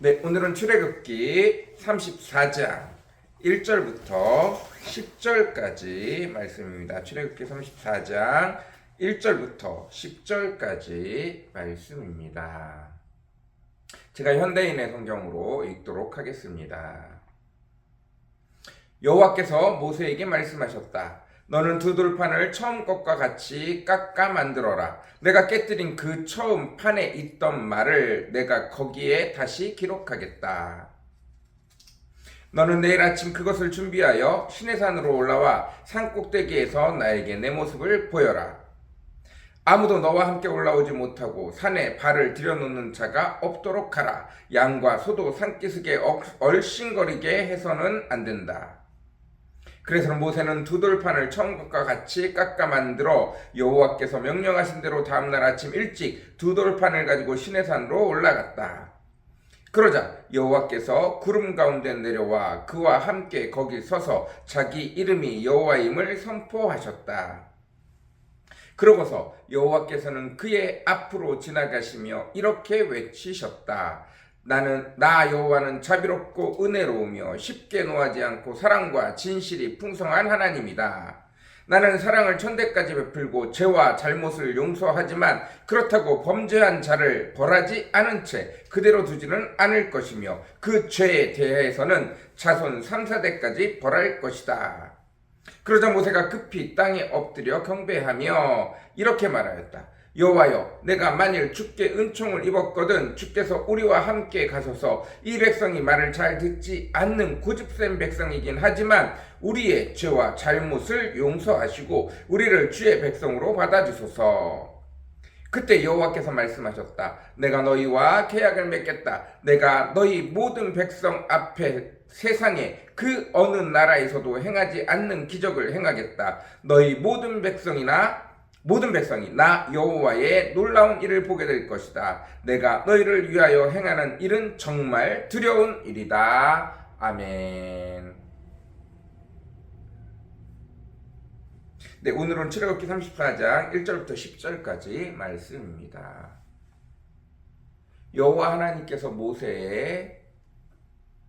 네, 오늘은 출애굽기 34장 1절부터 10절까지 말씀입니다. 출애굽기 34장 1절부터 10절까지 말씀입니다. 제가 현대인의 성경으로 읽도록 하겠습니다. 여호와께서 모세에게 말씀하셨다. 너는 두 돌판을 처음 것과 같이 깎아 만들어라. 내가 깨뜨린 그 처음 판에 있던 말을 내가 거기에 다시 기록하겠다. 너는 내일 아침 그것을 준비하여 시내산으로 올라와 산 꼭대기에서 나에게 내 모습을 보여라. 아무도 너와 함께 올라오지 못하고 산에 발을 들여놓는 자가 없도록 하라. 양과 소도 산기슭에 얼씬거리게 해서는 안 된다. 그래서 모세는 두 돌판을 처음 것과 같이 깎아 만들어 여호와께서 명령하신 대로 다음날 아침 일찍 두 돌판을 가지고 시내산으로 올라갔다. 그러자 여호와께서 구름 가운데 내려와 그와 함께 거기 서서 자기 이름이 여호와임을 선포하셨다. 그러고서 여호와께서는 그의 앞으로 지나가시며 이렇게 외치셨다. 나 여호와는 자비롭고 은혜로우며 쉽게 노하지 않고 사랑과 진실이 풍성한 하나님이다. 나는 사랑을 천대까지 베풀고 죄와 잘못을 용서하지만 그렇다고 범죄한 자를 벌하지 않은 채 그대로 두지는 않을 것이며 그 죄에 대해서는 자손 3, 4대까지 벌할 것이다. 그러자 모세가 급히 땅에 엎드려 경배하며 이렇게 말하였다. 여호와여, 내가 만일 주께 은총을 입었거든 주께서 우리와 함께 가소서. 이 백성이 말을 잘 듣지 않는 고집센 백성이긴 하지만 우리의 죄와 잘못을 용서하시고 우리를 주의 백성으로 받아주소서. 그때 여호와께서 말씀하셨다. 내가 너희와 계약을 맺겠다. 내가 너희 모든 백성 앞에 세상에 그 어느 나라에서도 행하지 않는 기적을 행하겠다. 너희 모든 백성이 나 여호와의 놀라운 일을 보게 될 것이다. 내가 너희를 위하여 행하는 일은 정말 두려운 일이다. 아멘. 네, 오늘은 출애굽기 34장 1절부터 10절까지 말씀입니다. 여호와 하나님께서 모세의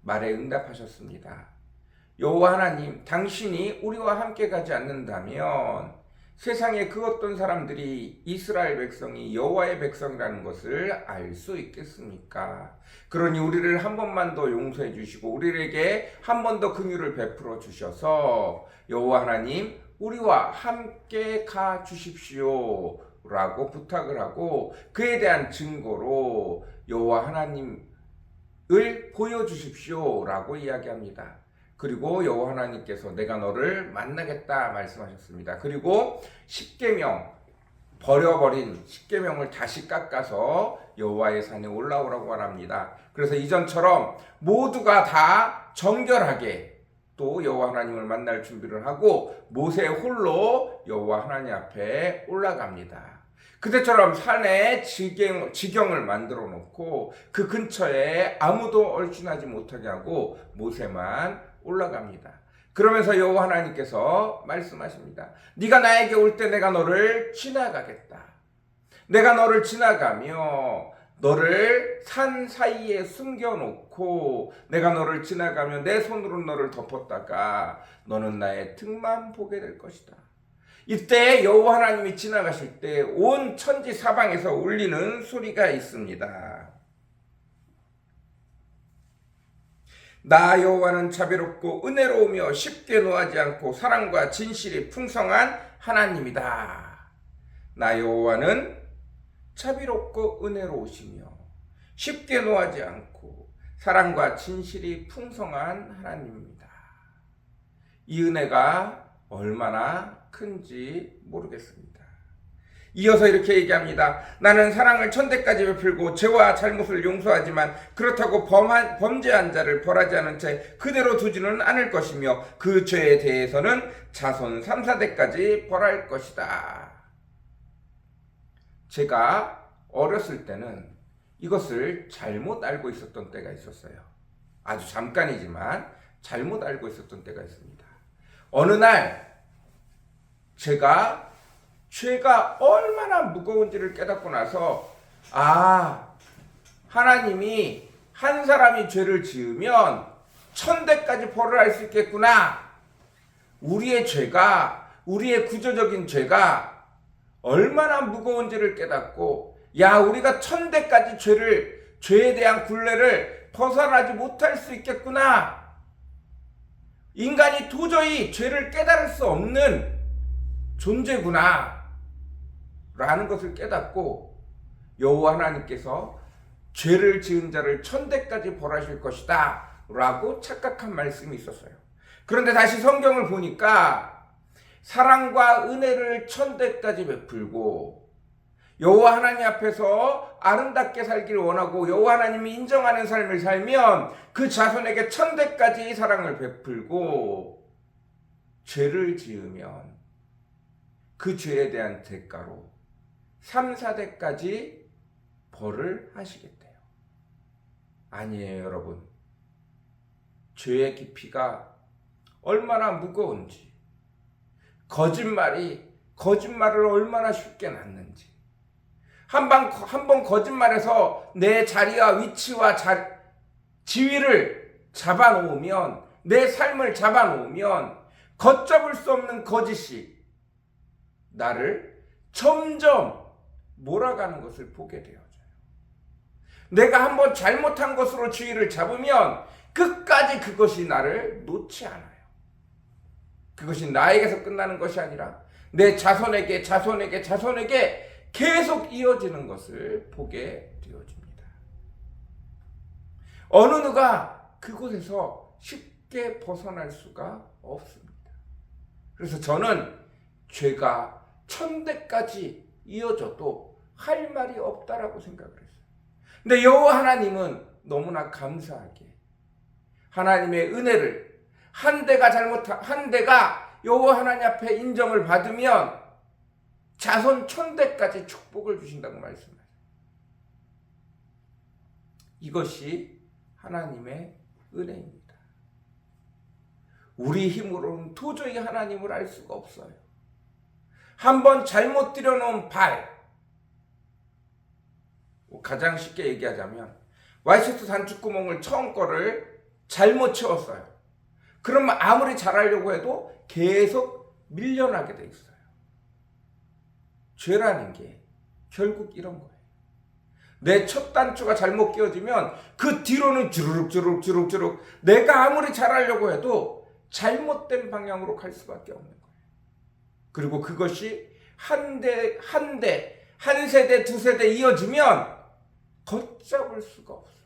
말에 응답하셨습니다. 여호와 하나님, 당신이 우리와 함께 가지 않는다면 세상에 그 어떤 사람들이 이스라엘 백성이 여호와의 백성이라는 것을 알 수 있겠습니까? 그러니 우리를 한 번만 더 용서해 주시고 우리에게 한 번 더 긍휼을 베풀어 주셔서 여호와 하나님, 우리와 함께 가 주십시오 라고 부탁을 하고 그에 대한 증거로 여호와 하나님을 보여주십시오 라고 이야기합니다. 그리고 여호와 하나님께서 내가 너를 만나겠다 말씀하셨습니다. 그리고 십계명, 버려버린 십계명을 다시 깎아서 여호와의 산에 올라오라고 말합니다. 그래서 이전처럼 모두가 다 정결하게 또 여호와 하나님을 만날 준비를 하고 모세 홀로 여호와 하나님 앞에 올라갑니다. 그때처럼 산에 지경을 만들어 놓고 그 근처에 아무도 얼씬하지 못하게 하고 모세만 올라갑니다. 그러면서 여호와 하나님께서 말씀하십니다. 네가 나에게 올 때 내가 너를 지나가겠다. 내가 너를 지나가며 너를 산 사이에 숨겨놓고 내가 너를 지나가며 내 손으로 너를 덮었다가 너는 나의 등만 보게 될 것이다. 이때 여호와 하나님이 지나가실 때 온 천지 사방에서 울리는 소리가 있습니다. 나 여호와는 자비롭고 은혜로우며 쉽게 노하지 않고 사랑과 진실이 풍성한 하나님이다. 나 여호와는 자비롭고 은혜로우시며 쉽게 노하지 않고 사랑과 진실이 풍성한 하나님입니다. 이 은혜가 얼마나 큰지 모르겠습니다. 이어서 이렇게 얘기합니다. 나는 사랑을 천대까지 베풀고 죄와 잘못을 용서하지만 그렇다고 범죄한 자를 벌하지 않은 채 그대로 두지는 않을 것이며 그 죄에 대해서는 자손 3, 4대까지 벌할 것이다. 제가 어렸을 때는 이것을 잘못 알고 있었던 때가 있었어요. 아주 잠깐이지만 잘못 알고 있었던 때가 있습니다. 어느 날 제가 죄가 얼마나 무거운지를 깨닫고 나서 하나님이 한 사람이 죄를 지으면 천대까지 벌을 할 수 있겠구나. 우리의 죄가, 우리의 구조적인 죄가 얼마나 무거운지를 깨닫고, 야, 우리가 천대까지 죄에 대한 굴레를 벗어나지 못할 수 있겠구나. 인간이 도저히 죄를 깨달을 수 없는 존재구나 라는 것을 깨닫고, 여호와 하나님께서 죄를 지은 자를 천대까지 벌하실 것이다 라고 착각한 말씀이 있었어요. 그런데 다시 성경을 보니까 사랑과 은혜를 천대까지 베풀고, 여호와 하나님 앞에서 아름답게 살기를 원하고 여호와 하나님이 인정하는 삶을 살면 그 자손에게 천대까지 사랑을 베풀고, 죄를 지으면 그 죄에 대한 대가로 3, 4대까지 벌을 하시겠대요. 아니에요, 여러분. 죄의 깊이가 얼마나 무거운지, 거짓말을 얼마나 쉽게 낳는지, 한 번 거짓말해서 내 자리와 위치와 지위를 잡아놓으면, 내 삶을 잡아놓으면 걷잡을 수 없는 거짓이 나를 점점 몰아가는 것을 보게 되어져요. 내가 한번 잘못한 것으로 지위를 잡으면 끝까지 그것이 나를 놓지 않아요. 그것이 나에게서 끝나는 것이 아니라 내 자손에게 계속 이어지는 것을 보게 되어집니다. 어느 누가 그곳에서 쉽게 벗어날 수가 없습니다. 그래서 저는 죄가 천대까지 이어져도 할 말이 없다라고 생각을 했어요. 근데 여호와 하나님은 너무나 감사하게 하나님의 은혜를, 한 대가 여호와 하나님 앞에 인정을 받으면 자손 천대까지 축복을 주신다고 말씀하세요. 이것이 하나님의 은혜입니다. 우리 힘으로는 도저히 하나님을 알 수가 없어요. 한번 잘못 들여놓은 발, 가장 쉽게 얘기하자면 와이셔츠 단축구멍을 처음 거를 잘못 채웠어요. 그러면 아무리 잘하려고 해도 계속 밀려나게 돼 있어요. 죄라는 게 결국 이런 거예요. 내 첫 단추가 잘못 끼워지면 그 뒤로는 주룩주룩 내가 아무리 잘하려고 해도 잘못된 방향으로 갈 수밖에 없는 거예요. 그리고 그것이 한 세대, 두 세대 이어지면 걷잡을 수가 없어요.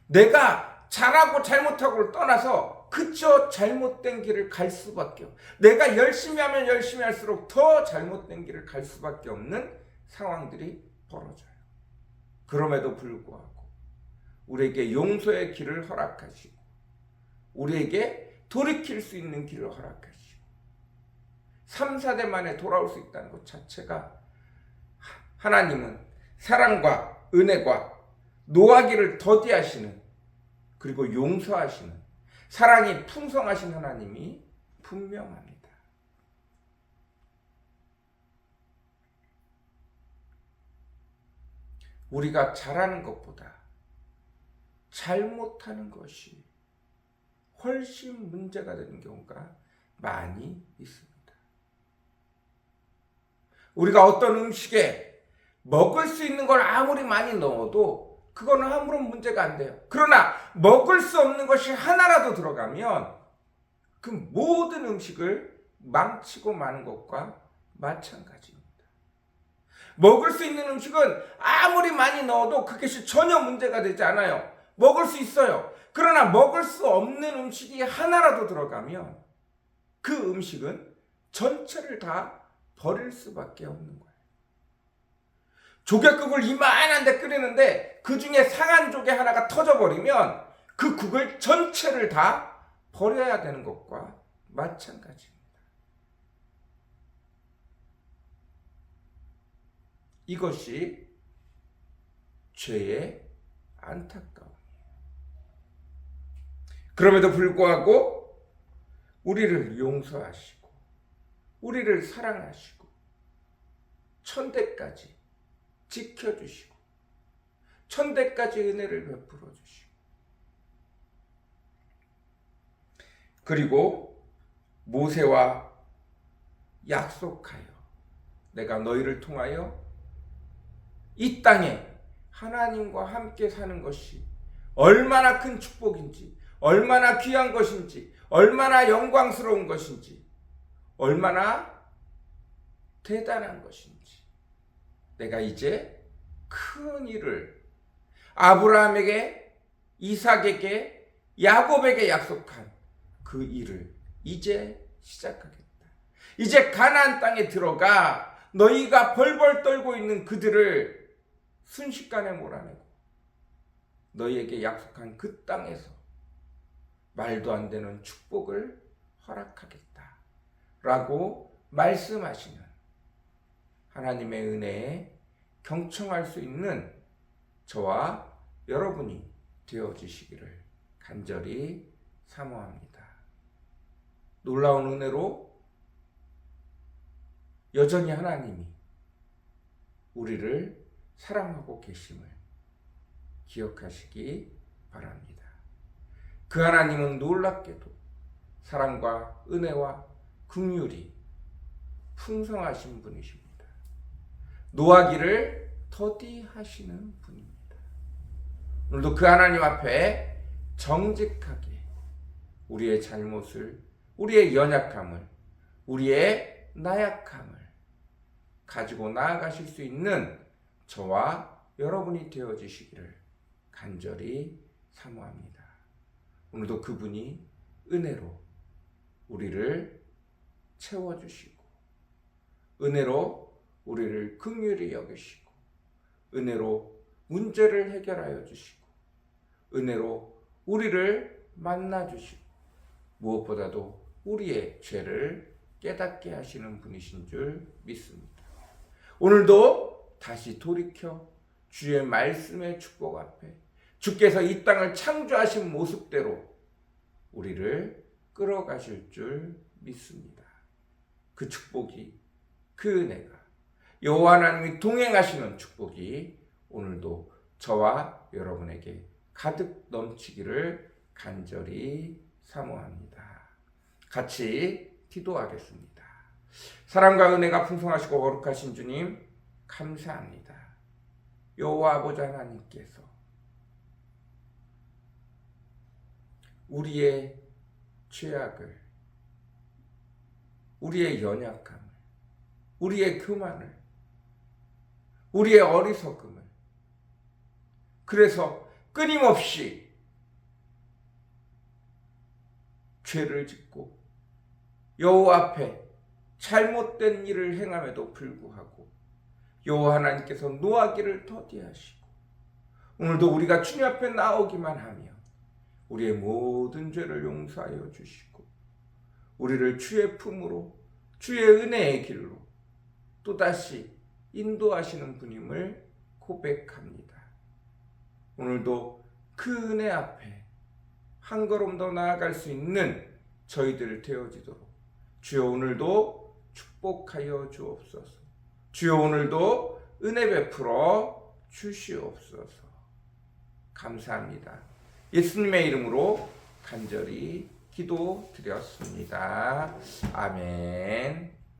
내가 잘하고 잘못하고를 떠나서 그저 잘못된 길을 갈 수밖에 없어요. 내가 열심히 하면 열심히 할수록 더 잘못된 길을 갈 수밖에 없는 상황들이 벌어져요. 그럼에도 불구하고 우리에게 용서의 길을 허락하시고, 우리에게 돌이킬 수 있는 길을 허락하시고, 3, 4대 만에 돌아올 수 있다는 것 자체가, 하나님은 사랑과 은혜과 노하기를 더디하시는, 그리고 용서하시는, 사랑이 풍성하신 하나님이 분명합니다. 우리가 잘하는 것보다 잘못하는 것이 훨씬 문제가 되는 경우가 많이 있습니다. 우리가 어떤 음식에 먹을 수 있는 걸 아무리 많이 넣어도 그거는 아무런 문제가 안 돼요. 그러나 먹을 수 없는 것이 하나라도 들어가면 그 모든 음식을 망치고 마는 것과 마찬가지입니다. 먹을 수 있는 음식은 아무리 많이 넣어도 그것이 전혀 문제가 되지 않아요. 먹을 수 있어요. 그러나 먹을 수 없는 음식이 하나라도 들어가면 그 음식은 전체를 다 버릴 수밖에 없는 거예요. 조개국을 이만한 데 끓이는데 그 중에 상한 조개 하나가 터져버리면 그 국을 전체를 다 버려야 되는 것과 마찬가지입니다. 이것이 죄의 안타까움이에요. 그럼에도 불구하고 우리를 용서하시고 우리를 사랑하시고 천대까지 지켜주시고 천대까지 은혜를 베풀어 주시고, 그리고 모세와 약속하여 내가 너희를 통하여 이 땅에 하나님과 함께 사는 것이 얼마나 큰 축복인지, 얼마나 귀한 것인지, 얼마나 영광스러운 것인지, 얼마나 대단한 것인지, 내가 이제 큰 일을 아브라함에게, 이삭에게, 야곱에게 약속한 그 일을 이제 시작하겠다. 이제 가나안 땅에 들어가 너희가 벌벌 떨고 있는 그들을 순식간에 몰아내고 너희에게 약속한 그 땅에서 말도 안 되는 축복을 허락하겠다 라고 말씀하시는 하나님의 은혜에 경청할 수 있는 저와 여러분이 되어주시기를 간절히 사모합니다. 놀라운 은혜로 여전히 하나님이 우리를 사랑하고 계심을 기억하시기 바랍니다. 그 하나님은 놀랍게도 사랑과 은혜와 긍휼이 풍성하신 분이십니다. 노하기를 더디하시는 분입니다. 오늘도 그 하나님 앞에 정직하게 우리의 잘못을, 우리의 연약함을, 우리의 나약함을 가지고 나아가실 수 있는 저와 여러분이 되어주시기를 간절히 사모합니다. 오늘도 그분이 은혜로 우리를 채워주시고, 은혜로 우리를 긍휼히 여기시고, 은혜로 문제를 해결하여 주시고, 은혜로 우리를 만나주시고, 무엇보다도 우리의 죄를 깨닫게 하시는 분이신 줄 믿습니다. 오늘도 다시 돌이켜 주의 말씀의 축복 앞에 주께서 이 땅을 창조하신 모습대로 우리를 끌어가실 줄 믿습니다. 그 축복이, 그 은혜가, 여호와 하나님이 동행하시는 축복이 오늘도 저와 여러분에게 가득 넘치기를 간절히 사모합니다. 같이 기도하겠습니다. 사랑과 은혜가 풍성하시고 거룩하신 주님, 감사합니다. 여호와 아버지 하나님께서 우리의 죄악을, 우리의 연약함을, 우리의 교만을, 우리의 어리석음을, 그래서 끊임없이 죄를 짓고 여호와 앞에 잘못된 일을 행함에도 불구하고 여호와 하나님께서 노하기를 더디하시고, 오늘도 우리가 주님 앞에 나오기만 하면 우리의 모든 죄를 용서하여 주시고 우리를 주의 품으로, 주의 은혜의 길로 또다시 인도하시는 분임을 고백합니다. 오늘도 그 은혜 앞에 한 걸음 더 나아갈 수 있는 저희들 되어지도록 주여 오늘도 축복하여 주옵소서. 주여 오늘도 은혜 베풀어 주시옵소서. 감사합니다. 예수님의 이름으로 간절히 기도드렸습니다. 아멘.